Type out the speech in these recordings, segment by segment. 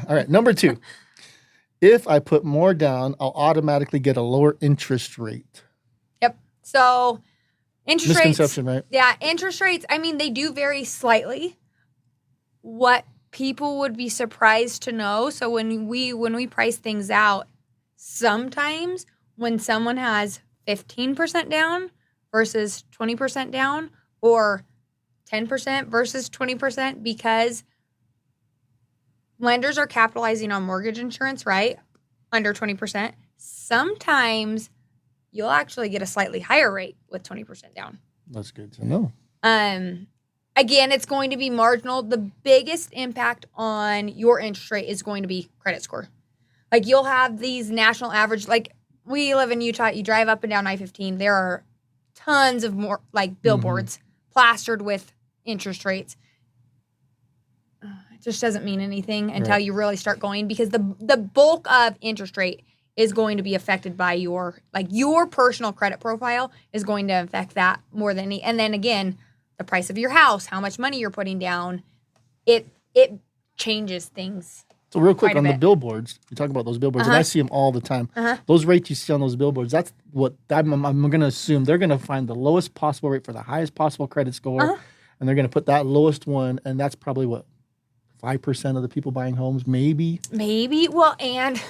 All right. Number 2. If I put more down, I'll automatically get a lower interest rate. Yep. So interest Misconception, rates, right? Yeah, interest rates, I mean, they do vary slightly. What people would be surprised to know, so when we price things out, sometimes when someone has 15% down versus 20% down, or 10% versus 20%, because lenders are capitalizing on mortgage insurance, right? Under 20%. Sometimes you'll actually get a slightly higher rate with 20% down. That's good to know. Again, it's going to be marginal. The biggest impact on your interest rate is going to be credit score. Like, you'll have these national average, like, we live in Utah, you drive up and down I-15, there are tons of more, like, billboards plastered with interest rates. It just doesn't mean anything until you really start going, because the bulk of interest rate is going to be affected by your personal credit profile is going to affect that more than any. And then again, the price of your house, how much money you're putting down, it changes things. So real quick on the billboards, you talk about those billboards, and I see them all the time. Those rates you see on those billboards, that's what I'm going to assume they're going to find the lowest possible rate for the highest possible credit score, and they're going to put that lowest one, and that's probably what, 5% of the people buying homes, maybe. Well, and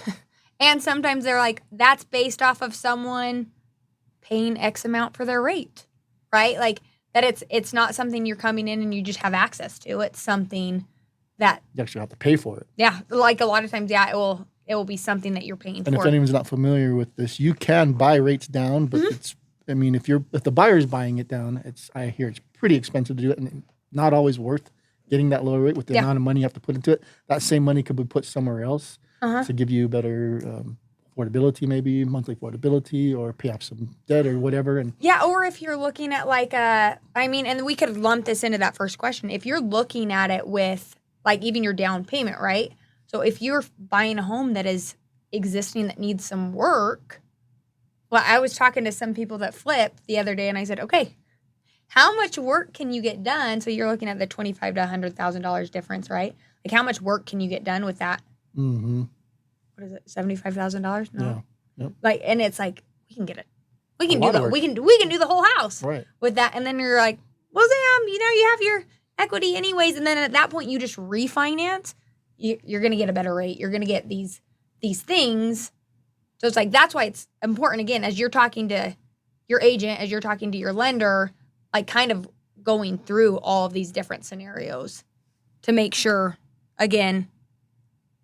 sometimes they're like, that's based off of someone paying X amount for their rate, right? Like, that it's not something you're coming in and you just have access to. It's something that you actually have to pay for it. Yeah, like a lot of times, it will be something that you're paying for. And if anyone's not familiar with this, you can buy rates down, but if the buyer's buying it down, I hear it's pretty expensive to do it, and not always worth getting that lower rate with the amount of money you have to put into it. That same money could be put somewhere else to give you better affordability, maybe monthly affordability, or pay off some debt or whatever. And or if you're looking at and we could lump this into that first question. If you're looking at it with like even your down payment, right? So if you're buying a home that is existing that needs some work, well, I was talking to some people that flip the other day, and I said, okay, how much work can you get done? So you're looking at the $25,000 to $100,000 difference, right? Like, how much work can you get done with that? Mm-hmm. What is it? $75,000? No. Yeah. Yep. Like, and it's like, we can get it. We can do that. We can do the whole house with that. And then you're like, well, Sam, you have your equity anyways. And then at that point, you just refinance. You're going to get a better rate. You're going to get these things. So it's like, that's why it's important, again, as you're talking to your agent, as you're talking to your lender, like kind of going through all of these different scenarios to make sure, again,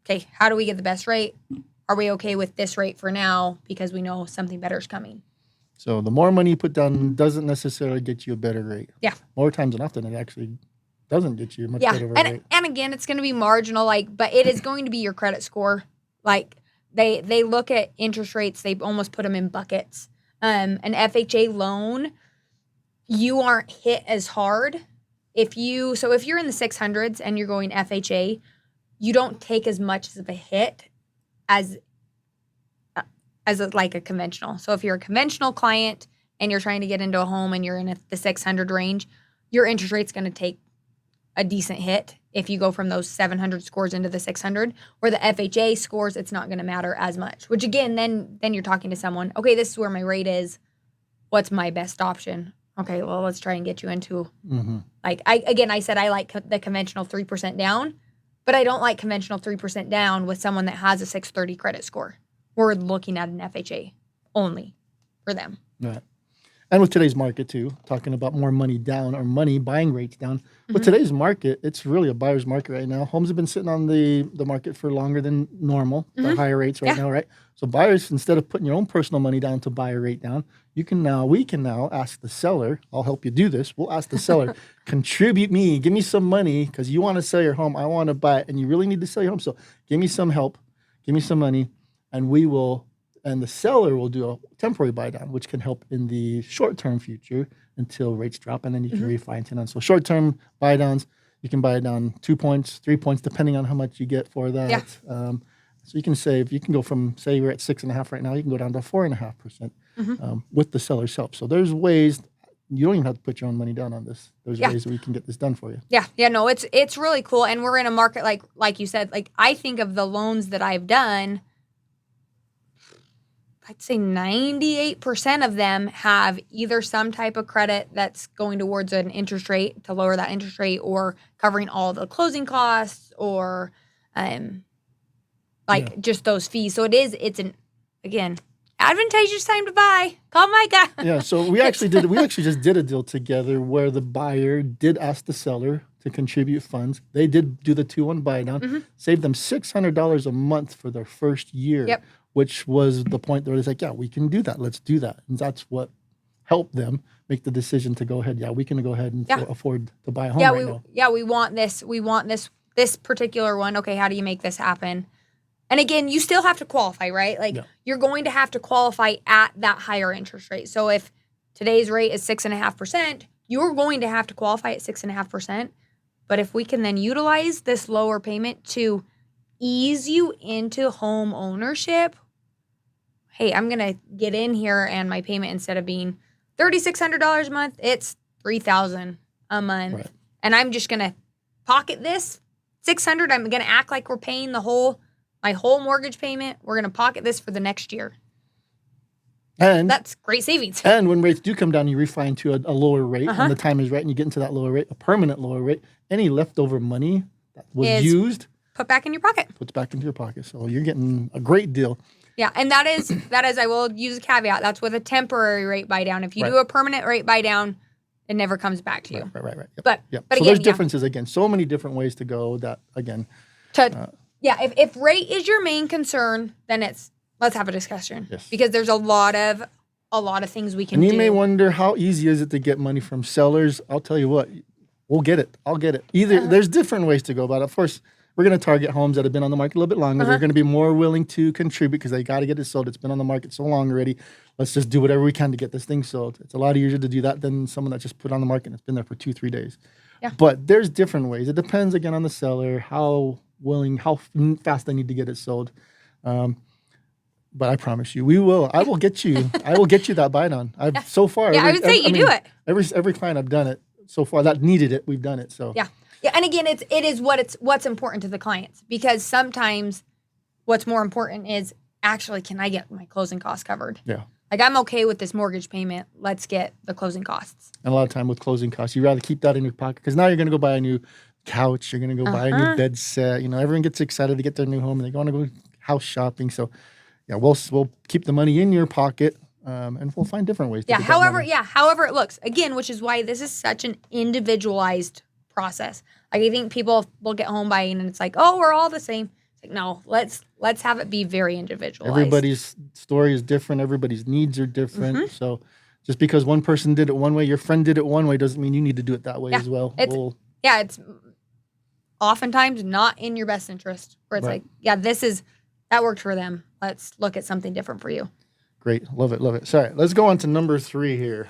okay, how do we get the best rate? Are we okay with this rate for now because we know something better is coming? So the more money you put down doesn't necessarily get you a better rate. Yeah. More times than often, it actually doesn't get you a much better rate. And again, it's going to be marginal, but it is going to be your credit score. Like, they look at interest rates, they almost put them in buckets. An FHA loan, you aren't hit as hard. If you're in the 600s and you're going FHA, you don't take as much of a hit as a conventional. So if you're a conventional client and you're trying to get into a home and you're in the 600 range, your interest rate's going to take a decent hit. If you go from those 700 scores into the 600, or the FHA scores, it's not going to matter as much. Which again, then you're talking to someone, okay, this is where my rate is. What's my best option? Okay, well, let's try and get you into, I said I like the conventional 3% down, but I don't like conventional 3% down with someone that has a 630 credit score. We're looking at an FHA only for them. Right. And with today's market, too, talking about more money down or money buying rates down. With today's market, it's really a buyer's market right now. Homes have been sitting on the market for longer than normal, the higher rates right now, right? So buyers, instead of putting your own personal money down to buy a rate down, we can now ask the seller, I'll help you do this. We'll ask the seller, give me some money because you want to sell your home. I want to buy it, and you really need to sell your home. So give me some help, give me some money, and the seller will do a temporary buy down, which can help in the short-term future until rates drop, and then you can refinance it on. So short-term buy downs, you can buy it down 2 points, 3 points, depending on how much you get for that. Yeah. So you can go from, say you're at 6.5% right now, you can go down to 4.5% with the seller's help. So there's ways you don't even have to put your own money down on this. There's ways that we can get this done for you. Yeah, no, it's really cool, and we're in a market like you said. Like I think of the loans that I've done, I'd say 98% of them have either some type of credit that's going towards an interest rate to lower that interest rate, or covering all the closing costs, or just those fees. So it's an again. Advantageous time to buy. Call Micah. Yeah, so we actually just did a deal together where the buyer did ask the seller to contribute funds. They did do the 2-1 buy down, saved them $600 a month for their first year, which was the point where it's like, yeah, we can do that. Let's do that. And that's what helped them make the decision to go ahead. Yeah, we can go ahead and afford to buy a home right now. Yeah, we want this. We want this particular one. Okay, how do you make this happen? And again, you still have to qualify, right? Like you're going to have to qualify at that higher interest rate. So if today's rate is 6.5%, you're going to have to qualify at 6.5%. But if we can then utilize this lower payment to ease you into home ownership, hey, I'm going to get in here and my payment, instead of being $3,600 a month, it's $3,000 a month. Right. And I'm just going to pocket this $600. I'm going to act like we're paying my whole mortgage payment. We're going to pocket this for the next year. And that's great savings. And when rates do come down, you refi to a lower rate, and the time is right, and you get into that lower rate, a permanent lower rate. Any leftover money that was used, put back in your pocket. Puts back into your pocket. So you're getting a great deal. Yeah, and that is, I will use a caveat. That's with a temporary rate buy down. If you do a permanent rate buy down, it never comes back to you. Right. Yep. But so again, there's differences again. So many different ways to go. That again. If rate is your main concern, then let's have a discussion. Yes. Because there's a lot of things we can do. And you may wonder, how easy is it to get money from sellers? I'll tell you what, we'll get it. I'll get it. There's different ways to go about it. Of course, we're going to target homes that have been on the market a little bit longer. They're going to be more willing to contribute because they got to get it sold. It's been on the market so long already. Let's just do whatever we can to get this thing sold. It's a lot easier to do that than someone that just put on the market and it's been there for 2-3 days. Yeah. But there's different ways. It depends, again, on the seller, how fast they need to get it sold. But I promise you, I will get you that buy down. So far. Yeah, I would say do it. Every client I've done it so far that needed it, we've done it. So yeah. And again, it is what's important to the clients, because sometimes what's more important is actually, can I get my closing costs covered? Yeah. Like, I'm okay with this mortgage payment. Let's get the closing costs. And a lot of time with closing costs, you'd rather keep that in your pocket, because now you're going to go buy a new couch. You're going to go buy a new bed set. Everyone gets excited to get their new home and they want to go house shopping. So yeah, we'll keep the money in your pocket, and we'll find different ways to get however it looks. Again, which is why this is such an individualized process. Like, I think people will get home buying and it's like, oh, we're all the same. It's like, no, let's have it be very individualized. Everybody's story is different. Everybody's needs are different. So just because one person did it one way, your friend did it one way, doesn't mean you need to do it that way as well. It's oftentimes not in your best interest, where it's like, that worked for them. Let's look at something different for you. Great. Love it. Sorry, let's go on to number 3 here.